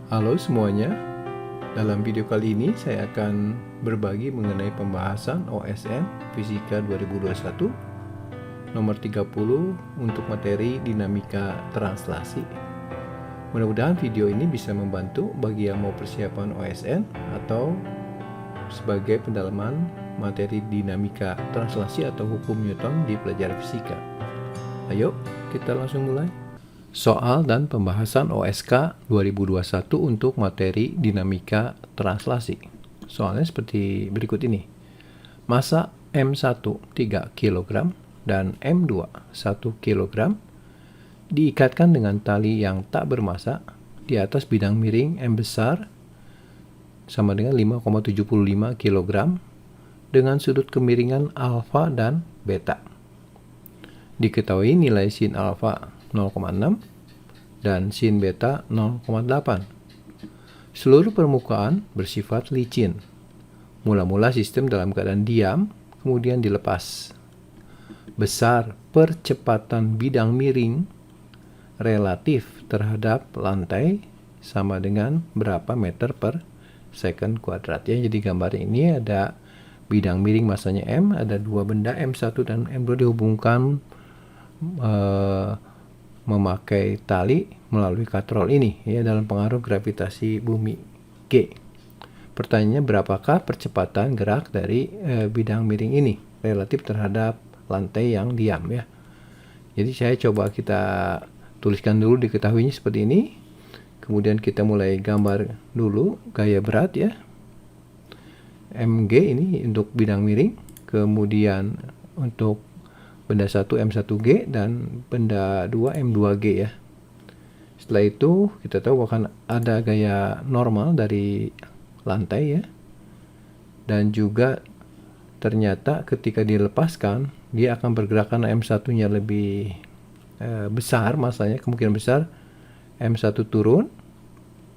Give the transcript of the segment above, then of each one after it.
Halo semuanya, dalam video kali ini saya akan berbagi mengenai pembahasan OSN Fisika 2021 nomor 30 untuk materi dinamika translasi. Mudah-mudahan video ini bisa membantu bagi yang mau persiapan OSN atau sebagai pendalaman materi dinamika translasi atau hukum Newton di pelajaran fisika. Ayo, kita langsung mulai. Soal dan pembahasan OSK 2021 untuk materi dinamika translasi. Soalnya seperti berikut ini. Massa M1 3 kg dan M2 1 kg diikatkan dengan tali yang tak bermassa di atas bidang miring M besar sama dengan 5,75 kg dengan sudut kemiringan alfa dan beta. Diketahui nilai sin alfa 0,6 dan sin beta 0,8. Seluruh permukaan bersifat licin. Mula-mula sistem dalam keadaan diam, kemudian dilepas. Besar percepatan bidang miring relatif terhadap lantai sama dengan berapa meter per second kuadrat ya. Jadi gambar ini ada bidang miring massanya M, ada dua benda M1 dan M2 dihubungkan memakai tali melalui katrol ini ya dalam pengaruh gravitasi bumi G. Pertanyaannya, berapakah percepatan gerak dari bidang miring ini relatif terhadap lantai yang diam ya. Jadi saya coba kita tuliskan dulu diketahuinya seperti ini. Kemudian kita mulai gambar dulu gaya berat ya. MG ini untuk bidang miring, kemudian untuk benda 1 M1G dan benda 2 M2G ya. Setelah itu kita tahu akan ada gaya normal dari lantai ya. Dan juga ternyata ketika dilepaskan dia akan bergerak karena M1-nya lebih besar massanya, kemungkinan besar M1 turun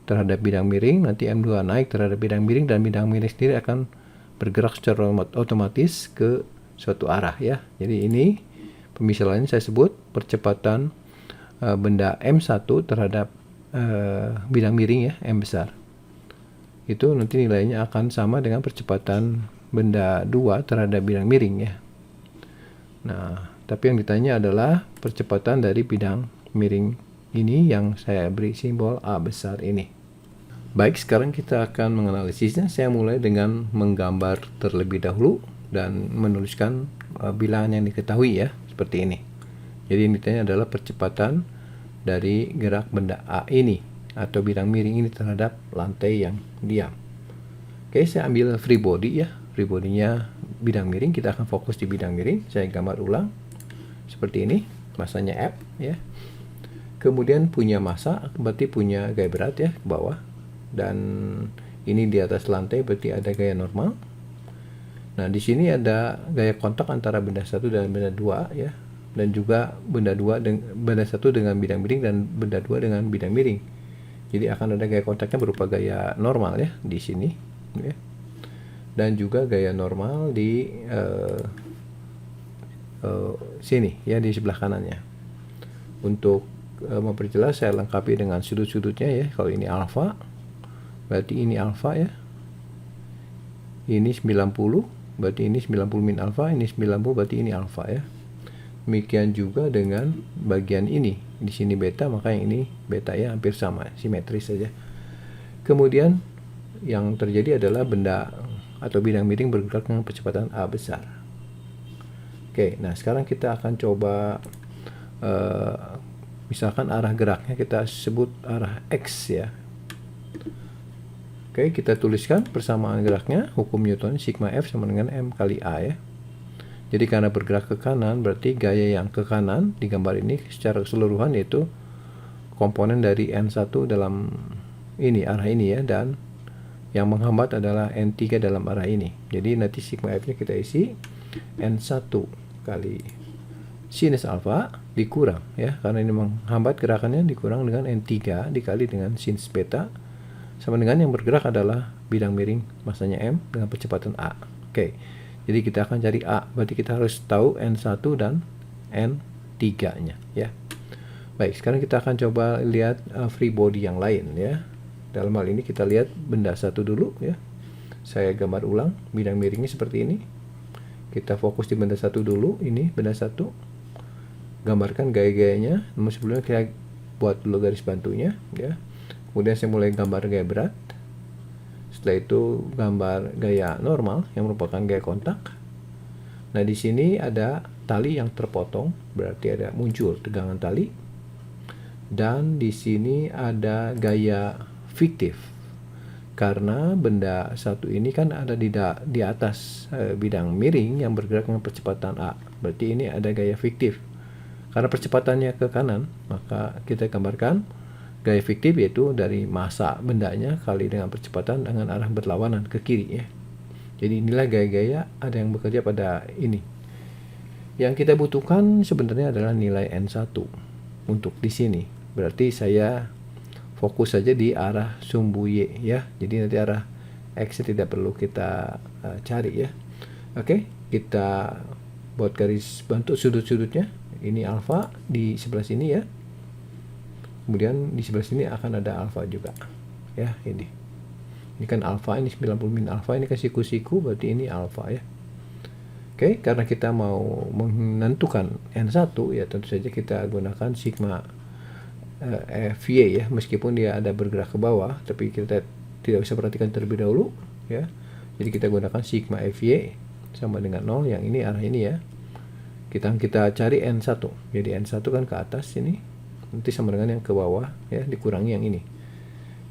terhadap bidang miring, nanti M2 naik terhadap bidang miring dan bidang miring sendiri akan bergerak secara otomatis ke suatu arah ya. Jadi ini pemisalannya saya sebut percepatan benda M1 terhadap bidang miring ya, M besar. Itu nanti nilainya akan sama dengan percepatan benda 2 terhadap bidang miring ya. Nah, tapi yang ditanya adalah percepatan dari bidang miring ini yang saya beri simbol A besar ini. Baik, sekarang kita akan menganalisisnya. Saya mulai dengan menggambar terlebih dahulu dan menuliskan bilangan yang diketahui ya, seperti ini. Jadi yang ditanya adalah percepatan dari gerak benda A ini atau bidang miring ini terhadap lantai yang diam. Oke, saya ambil free body ya. Free body-nya bidang miring, kita akan fokus di bidang miring. Saya gambar ulang seperti ini, massanya F ya. Kemudian punya massa berarti punya gaya berat ya ke bawah, dan ini di atas lantai berarti ada gaya normal. Nah, di sini ada gaya kontak antara benda 1 dan benda 2 ya. Dan juga benda 1 dengan bidang miring dan benda 2 dengan bidang miring. Jadi akan ada gaya kontaknya berupa gaya normal ya di sini ya. Dan juga gaya normal di sini ya, di sebelah kanannya. Untuk memperjelas saya lengkapi dengan sudut-sudutnya ya. Kalau ini alfa berarti ini alfa ya. Ini 90 berarti ini 90 min alfa, ini 90 berarti ini alfa ya. Demikian juga dengan bagian ini. Di sini beta, maka yang ini beta ya, hampir sama, simetris saja. Kemudian yang terjadi adalah benda atau bidang miring bergerak dengan percepatan A besar. Oke, nah sekarang kita akan coba misalkan arah geraknya kita sebut arah X ya. Oke, kita tuliskan persamaan geraknya, hukum Newton sigma F sama dengan M kali A ya. Jadi karena bergerak ke kanan, berarti gaya yang ke kanan di gambar ini secara keseluruhan yaitu komponen dari N1 dalam ini, arah ini ya, dan yang menghambat adalah N3 dalam arah ini. Jadi nanti sigma F-nya kita isi N1 kali sinus alfa dikurang ya, karena ini menghambat gerakannya, dikurang dengan N3 dikali dengan sinus beta sama dengan yang bergerak adalah bidang miring massanya M dengan percepatan A. Oke. Jadi kita akan cari A, berarti kita harus tahu N1 dan N3-nya ya. Baik, sekarang kita akan coba lihat free body yang lain ya. Dalam hal ini kita lihat benda satu dulu ya. Saya gambar ulang bidang miringnya seperti ini. Kita fokus di benda satu dulu. Ini benda satu. Gambarkan gaya-gayanya. Namun sebelumnya kita buat dulu garis bantunya ya. Kemudian saya mulai gambar gaya berat. Setelah itu gambar gaya normal yang merupakan gaya kontak. Nah, di sini ada tali yang terpotong, berarti ada muncul tegangan tali. Dan di sini ada gaya fiktif. Karena benda satu ini kan ada di atas bidang miring yang bergerak dengan percepatan A. Berarti ini ada gaya fiktif. Karena percepatannya ke kanan, maka kita gambarkan gaya fiktif yaitu dari massa bendanya kali dengan percepatan dengan arah berlawanan ke kiri ya. Jadi inilah gaya-gaya ada yang bekerja pada ini. Yang kita butuhkan sebenarnya adalah nilai N1 untuk di sini. Berarti saya fokus saja di arah sumbu Y ya. Jadi nanti arah X tidak perlu kita cari ya. Oke, kita buat garis bantu sudut-sudutnya. Ini alfa di sebelah sini ya. Kemudian di sebelah sini akan ada alfa juga. Ya, ini. Ini kan alfa, ini 90 min alfa, ini kan siku-siku, berarti ini alfa ya. Oke, karena kita mau menentukan N1 ya tentu saja kita gunakan sigma FY ya, meskipun dia ada bergerak ke bawah, tapi kita tidak bisa perhatikan terlebih dahulu ya. Jadi kita gunakan sigma FY sama dengan 0, yang ini arah ini ya. Kita cari N1. Jadi N1 kan ke atas ini, nanti sama dengan yang ke bawah ya, dikurangi yang ini.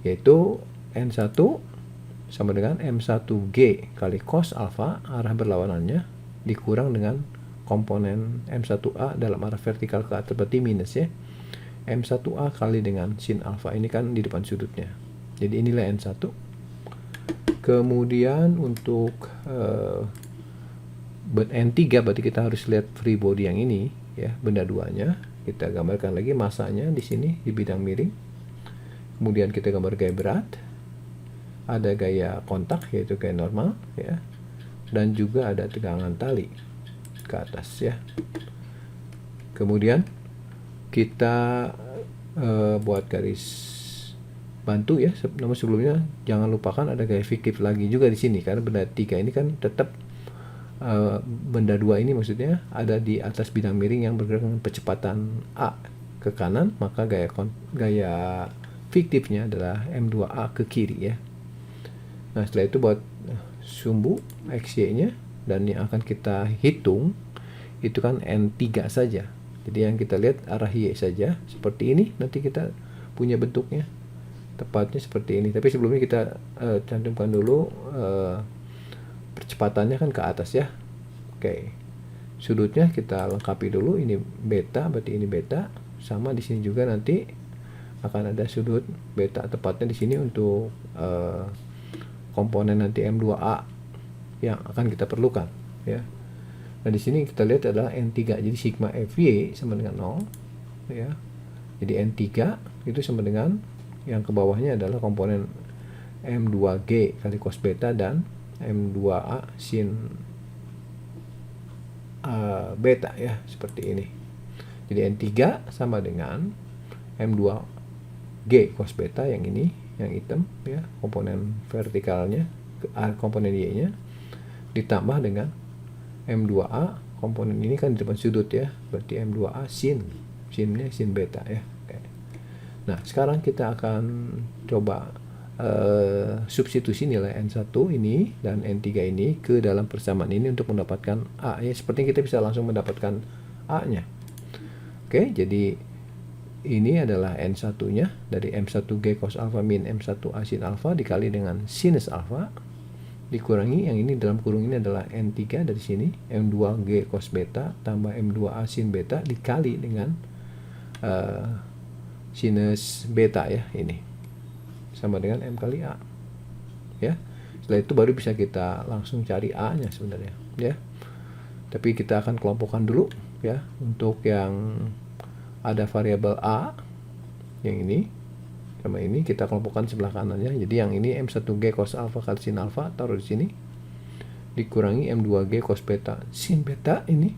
Yaitu N1 sama dengan M1G kali cos alfa, arah berlawanannya, dikurang dengan komponen M1A dalam arah vertikal ke atas, berarti minus ya. M1A kali dengan sin alfa, ini kan di depan sudutnya. Jadi inilah N1. Kemudian untuk N3 berarti kita harus lihat free body yang ini ya, benda duanya. Kita gambarkan lagi masanya di sini di bidang miring. Kemudian kita gambar gaya berat. Ada gaya kontak yaitu gaya normal ya. Dan juga ada tegangan tali ke atas ya. Kemudian kita buat garis bantu ya. Namun sebelumnya jangan lupakan ada gaya fiktif lagi juga di sini, karena benda 3 ini kan tetap benda 2 ini maksudnya ada di atas bidang miring yang bergerak dengan percepatan A ke kanan, maka gaya fiktifnya adalah M2A ke kiri ya. Nah, setelah itu buat sumbu XY-nya, dan yang akan kita hitung itu kan N3 saja. Jadi yang kita lihat arah Y saja seperti ini, nanti kita punya bentuknya tepatnya seperti ini. Tapi sebelumnya kita cantumkan dulu percepatannya kan ke atas ya. Oke, sudutnya kita lengkapi dulu. Ini beta, berarti ini beta. Sama di sini juga nanti akan ada sudut beta, tepatnya di sini untuk komponen nanti M2A yang akan kita perlukan ya. Nah, di sini kita lihat adalah N3, jadi sigma FY sama dengan 0 ya. Jadi N3 itu sama dengan yang ke bawahnya adalah komponen M2G kali cos beta dan M2A sin beta ya, seperti ini. Jadi N3 sama dengan M2G cos beta yang ini, yang hitam ya, komponen vertikalnya, komponen Y-nya ditambah dengan M2A, komponen ini kan di depan sudut ya, berarti M2A sinnya sin beta ya. Oke. Nah, sekarang kita akan coba substitusi nilai N1 ini dan N3 ini ke dalam persamaan ini untuk mendapatkan A ya. Sepertinya kita bisa langsung mendapatkan A-nya. Oke, jadi ini adalah N1-nya dari M1G cos alpha min M1A sin alpha dikali dengan sinus alpha, dikurangi yang ini dalam kurung ini adalah N3 dari sini, M2G cos beta tambah M2A sin beta dikali dengan sinus beta ya, ini sama dengan M kali A ya. Setelah itu baru bisa kita langsung cari A-nya sebenarnya ya. Tapi kita akan kelompokkan dulu ya. Untuk yang ada variabel A yang ini sama ini kita kelompokkan sebelah kanannya. Jadi yang ini M1G cos alpha kali sin alpha taruh di sini, dikurangi M2G cos beta sin beta ini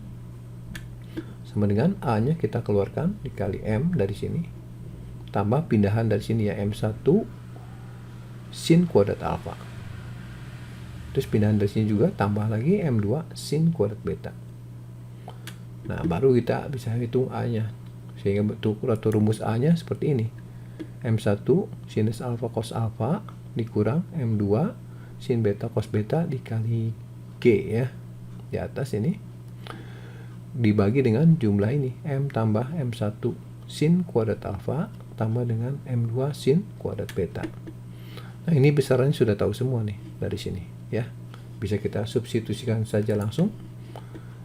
sama dengan A-nya kita keluarkan dikali M dari sini, tambah pindahan dari sini ya, M1 sin kuadrat alfa. Terus pindahan dari sini juga tambah lagi M2 sin kuadrat beta. Nah, baru kita bisa hitung A-nya. Sehingga bentuk atau rumus A-nya seperti ini. M1 sinus alfa cos alfa dikurang M2 sin beta cos beta dikali G ya. Di atas ini dibagi dengan jumlah ini, M tambah M1 sin kuadrat alfa tambah dengan M2 sin kuadrat beta. Nah, ini besarannya sudah tahu semua nih dari sini ya. Bisa kita substitusikan saja langsung.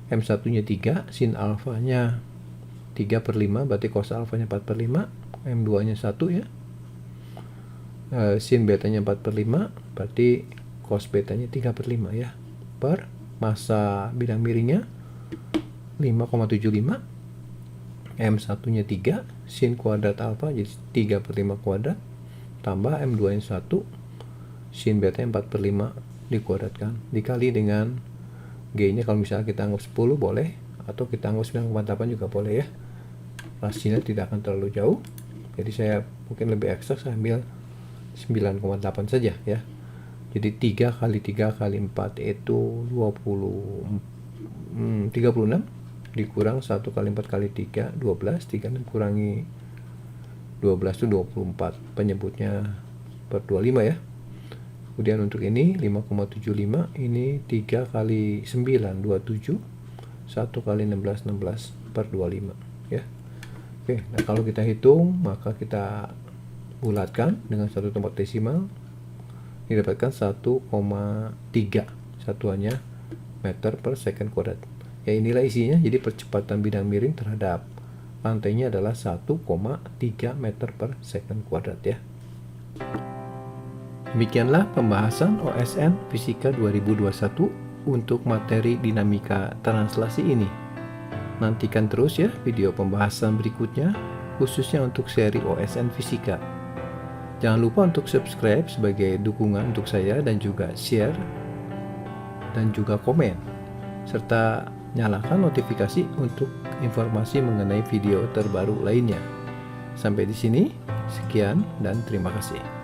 M1 nya 3, sin alfanya 3/5, berarti cos alfanya 4/5, M2 nya 1 ya. Sin betanya 4/5, berarti cos betanya 3/5 ya. Per massa bidang miringnya 5,75, M1 nya 3, sin kuadrat alfa jadi 3/5 kuadrat, tambah M2 nya 1, sin betanya 4/5 dikuadratkan, dikali dengan G nya kalau misalnya kita anggap 10 boleh, atau kita anggap 9,8 juga boleh ya. Rasinya tidak akan terlalu jauh, jadi saya mungkin lebih eksak, saya ambil 9,8 saja ya. Jadi 3 kali 3 kali 4 itu 36 dikurang 1 kali 4 kali 3 12, 3 kurangi 12 itu 24, penyebutnya per 25 ya. Kemudian untuk ini 5,75, ini 3 kali 9 27, 1 kali 16 16 per 25 ya. Oke, nah kalau kita hitung maka kita bulatkan dengan satu tempat desimal, didapatkan 1,3 satuannya meter per second kuadrat. Ya, inilah isinya. Jadi percepatan bidang miring terhadap lantainya adalah 1,3 meter per second kuadrat ya. Demikianlah pembahasan OSN Fisika 2021 untuk materi dinamika translasi ini. Nantikan terus ya video pembahasan berikutnya, khususnya untuk seri OSN Fisika. Jangan lupa untuk subscribe sebagai dukungan untuk saya, dan juga share dan juga komen, serta nyalakan notifikasi untuk informasi mengenai video terbaru lainnya. Sampai di sini, sekian dan terima kasih.